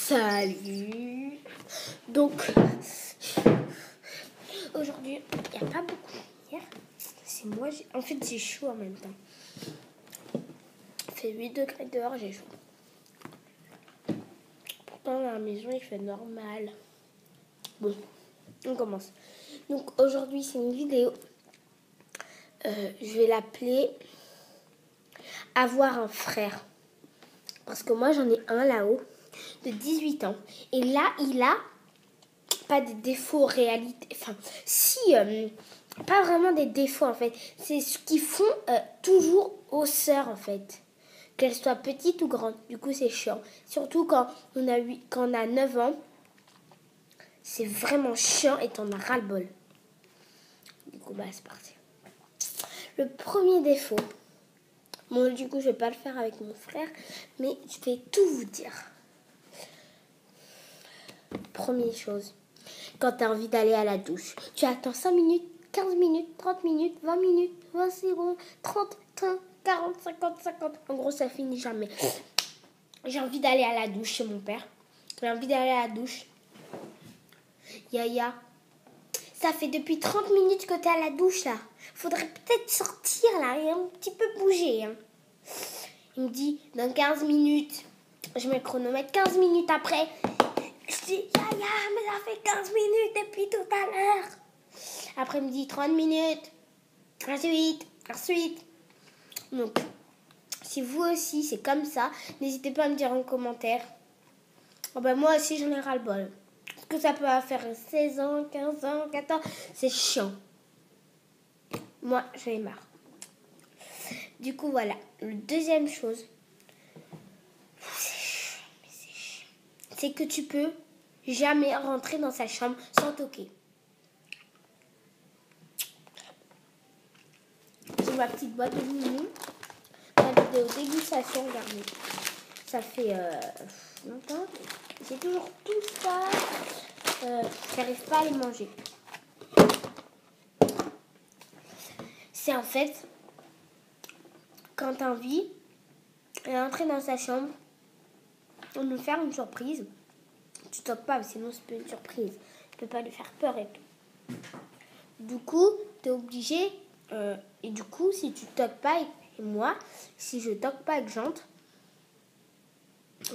Salut. Donc, aujourd'hui, il n'y a pas beaucoup de lumière. C'est moi, en fait, j'ai chaud en même temps. Il fait 8 degrés dehors, j'ai chaud. Pourtant, dans la maison, il fait normal. Bon, on commence. Donc, aujourd'hui, c'est une vidéo. Je vais l'appeler « Avoir un frère ». Parce que moi, j'en ai un là-haut de 18 ans. Et là, il a pas des défauts réalité. Enfin, si, pas vraiment des défauts en fait. C'est ce qu'ils font toujours aux sœurs en fait. Qu'elles soient petites ou grandes. Du coup, c'est chiant. Surtout quand on a 9 ans. C'est vraiment chiant et t'en as ras-le-bol. Du coup, c'est parti. Le premier défaut. Bon, du coup, je vais pas le faire avec mon frère. Mais je vais tout vous dire. Première chose. Quand tu as envie d'aller à la douche, tu attends 5 minutes, 15 minutes, 30 minutes, 20 minutes, 20 secondes, 30, 30, 40, 50, 50. En gros, ça finit jamais. J'ai envie d'aller à la douche chez mon père. J'ai envie d'aller à la douche. Yaya, ça fait depuis 30 minutes que tu es à la douche là. Faudrait peut-être sortir là et un petit peu bouger. Hein. Il me dit, dans 15 minutes. Je mets le chronomètre 15 minutes après. Je dis, Yaya, mais ça fait 15 minutes depuis tout à l'heure. Après, il me dit 30 minutes. Ensuite. Donc, si vous aussi, c'est comme ça, n'hésitez pas à me dire en commentaire. Moi aussi, j'en ai ras-le-bol. Parce que ça peut faire 16 ans, 15 ans, 14 ans. C'est chiant. Moi, j'en ai marre. Du coup, voilà. La deuxième chose, c'est que tu peux jamais rentrer dans sa chambre sans toquer. J'ai ma petite boîte de mini. Ma vidéo dégustation, regardez. Ça fait longtemps. J'ai toujours tout ça. J'arrive pas à les manger. C'est en fait, quand t'as envie d'entrer dans sa chambre, on nous faire une surprise. Tu toques pas, sinon c'est pas une surprise. Tu peux pas lui faire peur et tout. Du coup, t'es obligé. Et du coup, si tu toques pas, et moi, si je toque pas avec Jante,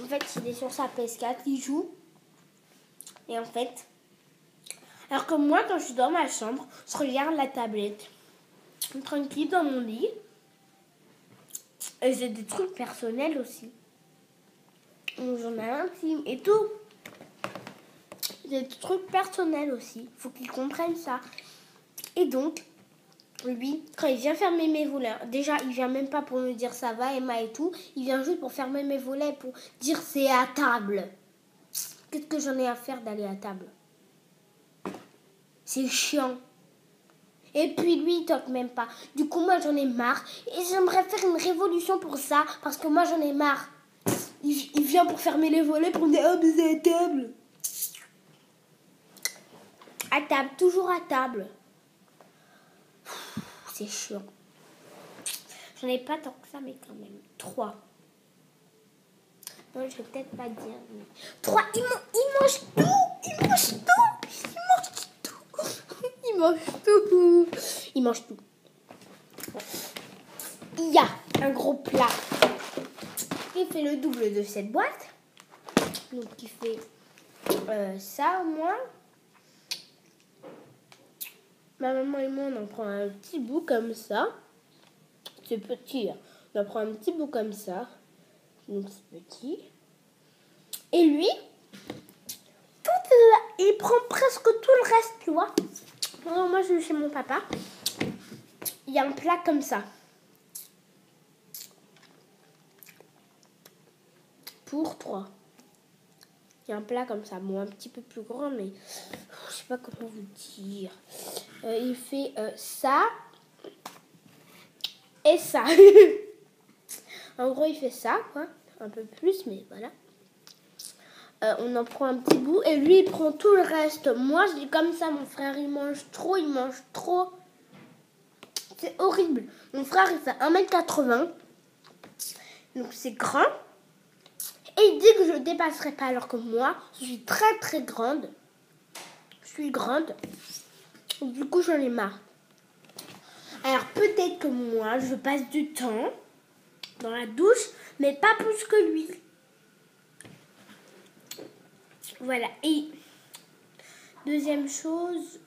en fait, il est sur sa PS4, il joue. Et en fait, alors que moi, quand je suis dans ma chambre, je regarde la tablette, tranquille dans mon lit. Et j'ai des trucs personnels aussi. Mon journal intime et tout. J'ai des trucs personnels aussi. Faut qu'il comprenne ça. Et donc, lui, quand il vient fermer mes volets, déjà, il vient même pas pour me dire ça va, Emma et tout. Il vient juste pour fermer mes volets, pour dire c'est à table. Qu'est-ce que j'en ai à faire d'aller à table? C'est chiant. Et puis lui, il toque même pas. Du coup, moi, j'en ai marre. Et j'aimerais faire une révolution pour ça, parce que moi, j'en ai marre. Il vient pour fermer les volets, pour me dire « Oh, mais c'est à table !» À table, toujours à table. C'est chiant. J'en ai pas tant que ça, mais quand même. 3. Non, je vais peut-être pas dire. Mais... 3, il mange tout. Il mange tout. Il y a un gros plat qui fait le double de cette boîte. Donc, qui fait ça au moins. Ma maman et moi, on en prend un petit bout comme ça. C'est petit. Hein. On en prend un petit bout comme ça. Donc, c'est petit. Et lui, il prend presque tout le reste, tu vois. Moi, je vais chez mon papa. Il y a un plat comme ça. Pour 3. Il y a un plat comme ça. Bon, un petit peu plus grand, mais je sais pas comment vous dire. Il fait ça et ça. En gros, il fait ça, quoi. Un peu plus, mais voilà. On en prend un petit bout et lui, il prend tout le reste. Moi, je dis comme ça, mon frère, il mange trop. C'est horrible. Mon frère, il fait 1m80. Donc, c'est grand. Et il dit que je ne dépasserai pas alors que moi, je suis très très grande. Je suis grande. Du coup, j'en ai marre. Alors peut-être que moi, je passe du temps dans la douche, mais pas plus que lui. Voilà. Et deuxième chose,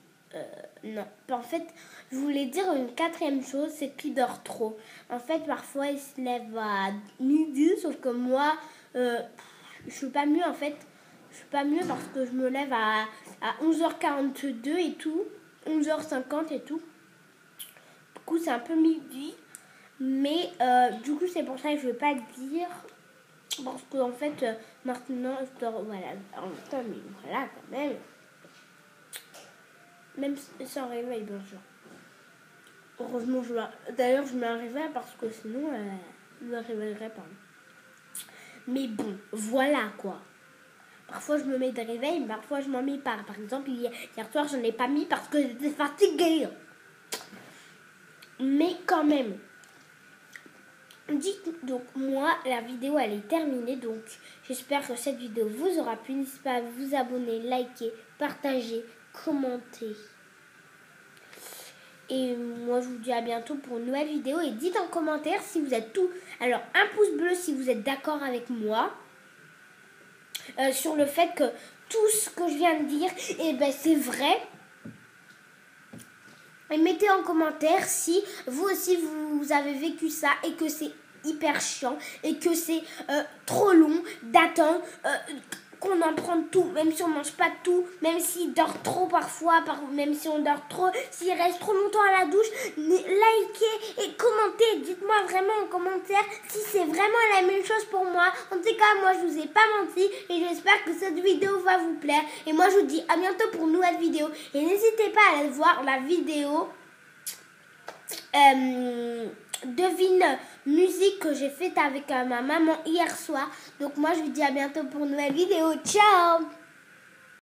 non. En fait, je voulais dire une quatrième chose, c'est qu'il dort trop. En fait, parfois, il se lève à midi, sauf que moi, je suis pas mieux en fait. Je suis pas mieux parce que je me lève à 11h42 et tout, 11h50 et tout. Du coup, c'est un peu midi. Mais du coup, c'est pour ça que je ne vais pas le dire. Parce qu'en fait, maintenant, je dors. Voilà. Enfin, mais voilà, quand même. Même sans réveil, bien sûr. Heureusement, d'ailleurs, je mets un réveil parce que sinon, je ne me réveillerais pas. Mais bon, voilà quoi. Parfois, je me mets des réveils, mais parfois, je m'en mets pas. Par exemple, hier soir, je n'en ai pas mis parce que j'étais fatiguée. Mais quand même. Donc moi la vidéo elle est terminée, donc j'espère que cette vidéo vous aura plu. N'hésitez pas à vous abonner, liker, partager, commenter. Et moi je vous dis à bientôt pour une nouvelle vidéo. Et dites en commentaire si vous êtes tout. Alors un pouce bleu si vous êtes d'accord avec moi sur le fait que tout ce que je viens de dire, eh ben, c'est vrai. Et mettez en commentaire si vous aussi vous avez vécu ça et que c'est hyper chiant et que c'est trop long d'attendre qu'on en prenne tout, même si on mange pas tout, même s'il dort trop parfois, même si on dort trop, s'il reste trop longtemps à la douche, likez et commentez, dites-moi vraiment en commentaire si c'est vraiment la même chose pour moi. En tout cas, moi je vous ai pas menti et j'espère que cette vidéo va vous plaire. Et moi je vous dis à bientôt pour une nouvelle vidéo. Et n'hésitez pas à aller voir la vidéo devine musique que j'ai faite avec ma maman hier soir. Donc moi je vous dis à bientôt pour une nouvelle vidéo. Ciao!